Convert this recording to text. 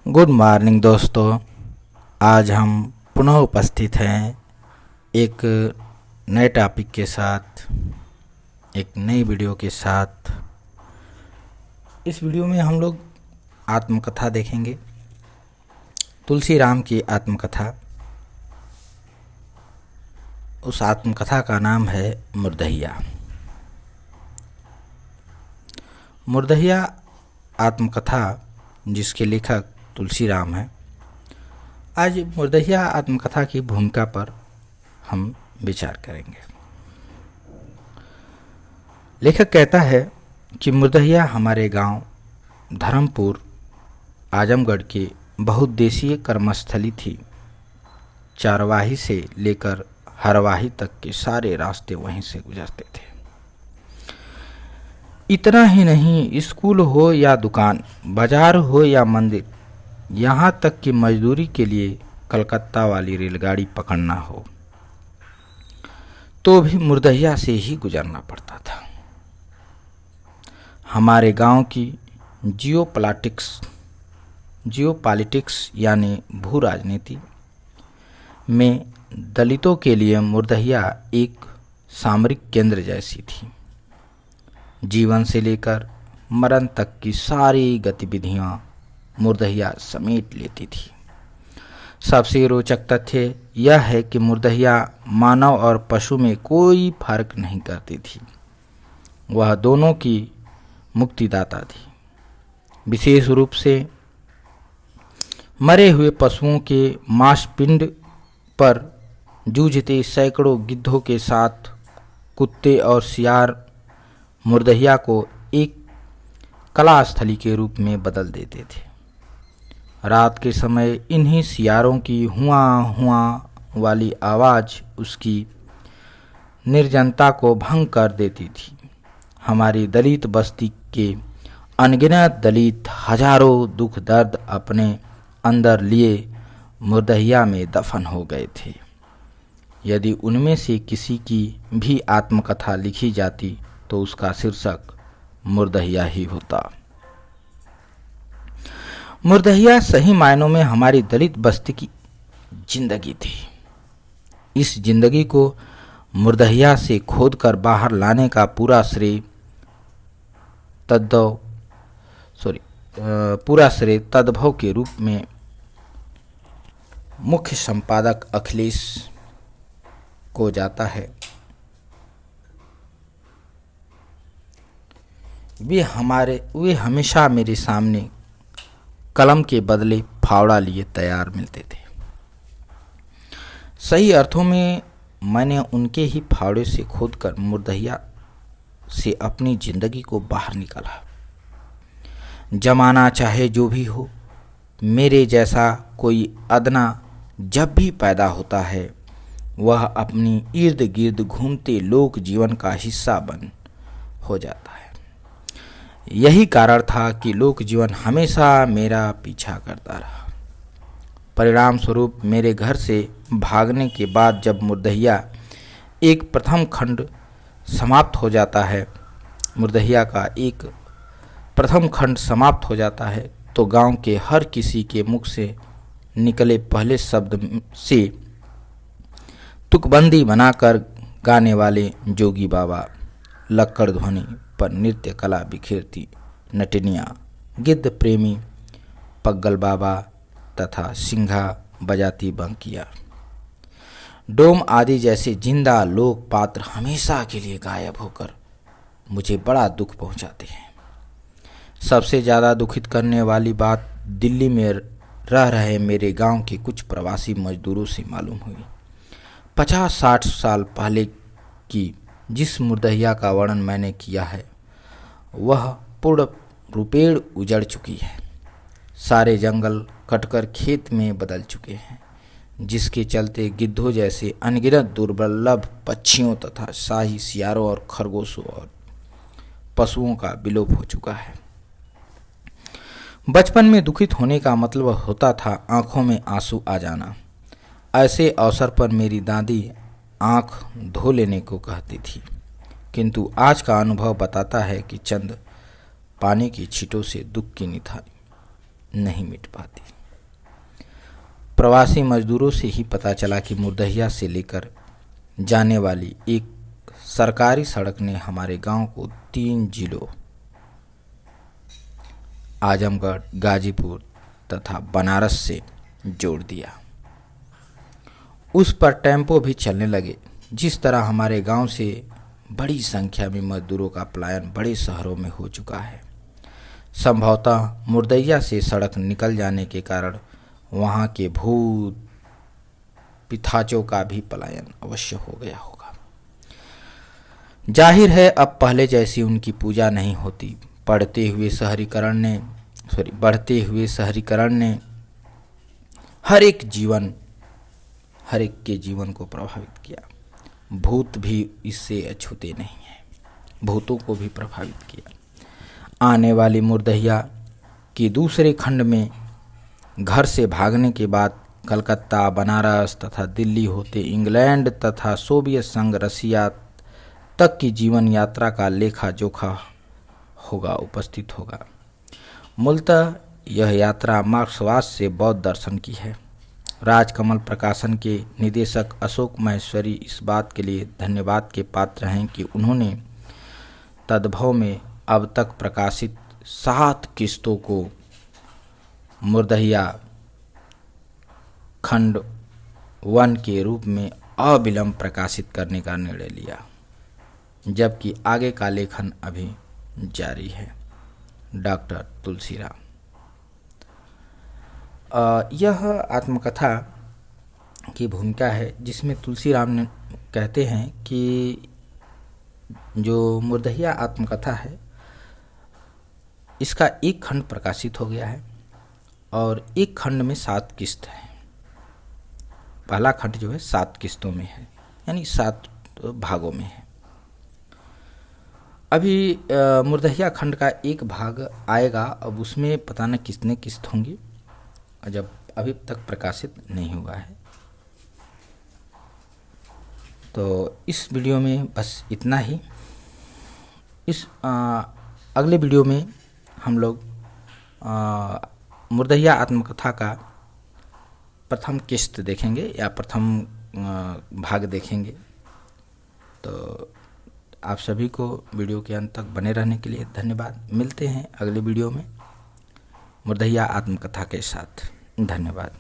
Good morning दोस्तों। आज हम पुनः उपस्थित हैं एक नए टॉपिक के साथ, एक नई वीडियो के साथ। इस वीडियो में हम लोग आत्मकथा देखेंगे, तुलसी राम की आत्मकथा। उस आत्मकथा का नाम है मुर्दहिया। मुर्दहिया आत्मकथा जिसके लेखक तुलसी राम है। आज मुर्दहिया आत्मकथा की भूमिका पर हम विचार करेंगे। लेखक कहता है कि मुर्दहिया हमारे गांव धर्मपुर आजमगढ़ की बहुउद्देशीय कर्मस्थली थी। चारवाही से लेकर हरवाही तक के सारे रास्ते वहीं से गुजरते थे। इतना ही नहीं, स्कूल हो या दुकान, बाजार हो या मंदिर, यहाँ तक कि मजदूरी के लिए कलकत्ता वाली रेलगाड़ी पकड़ना हो तो भी मुर्दहिया से ही गुजरना पड़ता था। हमारे गांव की जियोपॉलिटिक्स यानी भू राजनीति में दलितों के लिए मुर्दहिया एक सामरिक केंद्र जैसी थी। जीवन से लेकर मरण तक की सारी गतिविधियां मुर्दहिया समेट लेती थी। सबसे रोचक तथ्य यह है कि मुर्दहिया मानव और पशु में कोई फर्क नहीं करती थी। वह दोनों की मुक्तिदाता थी। विशेष रूप से मरे हुए पशुओं के मांसपिंड पर जूझते सैकड़ों गिद्धों के साथ कुत्ते और सियार मुर्दहिया को एक कला स्थली के रूप में बदल देते थे। रात के समय इन्हीं सियारों की हुआ हुआ वाली आवाज़ उसकी निर्जनता को भंग कर देती थी। हमारी दलित बस्ती के अनगिनत दलित हजारों दुख दर्द अपने अंदर लिए मुर्दहिया में दफन हो गए थे। यदि उनमें से किसी की भी आत्मकथा लिखी जाती तो उसका शीर्षक मुर्दहिया ही होता। मुर्दहिया सही मायनों में हमारी दलित बस्ती की जिंदगी थी। इस जिंदगी को मुर्दहिया से खोदकर बाहर लाने का पूरा श्रेय तद्भव के रूप में मुख्य संपादक अखिलेश को जाता है। वे हमेशा मेरे सामने कलम के बदले फावड़ा लिए तैयार मिलते थे। सही अर्थों में मैंने उनके ही फावड़े से खोदकर मुर्दहिया से अपनी जिंदगी को बाहर निकाला। जमाना चाहे जो भी हो, मेरे जैसा कोई अदना जब भी पैदा होता है वह अपनी इर्द गिर्द घूमते लोक जीवन का हिस्सा बन हो जाता है। यही कारण था कि लोक जीवन हमेशा मेरा पीछा करता रहा। परिणाम स्वरूप मेरे घर से भागने के बाद जब मुर्दहिया एक प्रथम खंड समाप्त हो जाता है, मुर्दहिया का एक प्रथम खंड समाप्त हो जाता है तो गांव के हर किसी के मुख से निकले पहले शब्द से तुकबंदी बनाकर गाने वाले जोगी बाबा, लक्कड़ ध्वनि पर नृत्य कला बिखेरती नटनिया, गिद्ध प्रेमी पग्गल बाबा तथा सिंघा बजाती बंकिया, डोम आदि जैसे जिंदा लोक पात्र हमेशा के लिए गायब होकर मुझे बड़ा दुख पहुंचाते हैं। सबसे ज़्यादा दुखित करने वाली बात दिल्ली में रह रहे मेरे गांव के कुछ प्रवासी मजदूरों से मालूम हुई। 50-60 साल पहले की जिस मुर्दहिया का वर्णन मैंने किया है वह पूर्ण रूपेण उजड़ चुकी है। सारे जंगल कटकर खेत में बदल चुके हैं, जिसके चलते गिद्धों जैसे अनगिनत दुर्लभ पक्षियों तथा शाही सियारों और खरगोशों और पशुओं का विलोप हो चुका है। बचपन में दुखित होने का मतलब होता था आंखों में आंसू आ जाना। ऐसे अवसर पर मेरी दादी आंख धो लेने को कहती थी, किंतु आज का अनुभव बताता है कि चंद पानी की छींटों से दुख की निथानी नहीं मिट पाती। प्रवासी मजदूरों से ही पता चला कि मुर्दहिया से लेकर जाने वाली एक सरकारी सड़क ने हमारे गांव को 3 जिलों आजमगढ़, गाजीपुर तथा बनारस से जोड़ दिया। उस पर टेम्पो भी चलने लगे। जिस तरह हमारे गांव से बड़ी संख्या में मजदूरों का पलायन बड़े शहरों में हो चुका है, संभवतः मुर्दहिया से सड़क निकल जाने के कारण वहां के भूत पिशाचों का भी पलायन अवश्य हो गया होगा। जाहिर है अब पहले जैसी उनकी पूजा नहीं होती। बढ़ते हुए शहरीकरण ने हर एक के जीवन को प्रभावित किया। भूत भी इससे अछूते नहीं हैं, भूतों को भी प्रभावित किया। आने वाली मुर्दहिया की दूसरे खंड में घर से भागने के बाद कलकत्ता, बनारस तथा दिल्ली होते इंग्लैंड तथा सोवियत संघ रसिया तक की जीवन यात्रा का लेखा जोखा उपस्थित होगा। मूलतः यह यात्रा मार्क्सवाद से बौद्ध दर्शन की है। राजकमल प्रकाशन के निदेशक अशोक महेश्वरी इस बात के लिए धन्यवाद के पात्र हैं कि उन्होंने तद्भव में अब तक प्रकाशित 7 किस्तों को मुर्दहिया खंड 1 के रूप में अविलंब प्रकाशित करने का निर्णय लिया, जबकि आगे का लेखन अभी जारी है। डॉक्टर तुलसीराम। यह आत्मकथा की भूमिका है जिसमें तुलसीराम ने कहते हैं कि जो मुर्दहिया आत्मकथा है इसका एक खंड प्रकाशित हो गया है और एक खंड में 7 किस्त है। पहला खंड जो है 7 किस्तों में है, यानी 7 भागों में है। अभी मुर्दहिया खंड का एक भाग आएगा, अब उसमें पता न कितने किस्त होंगी, जब अभी तक प्रकाशित नहीं हुआ है। तो इस वीडियो में बस इतना ही। इस अगले वीडियो में हम लोग मुर्दहिया आत्मकथा का प्रथम किस्त देखेंगे या प्रथम भाग देखेंगे। तो आप सभी को वीडियो के अंत तक बने रहने के लिए धन्यवाद। मिलते हैं अगले वीडियो में मुर्दहिया आत्मकथा के साथ। धन्यवाद।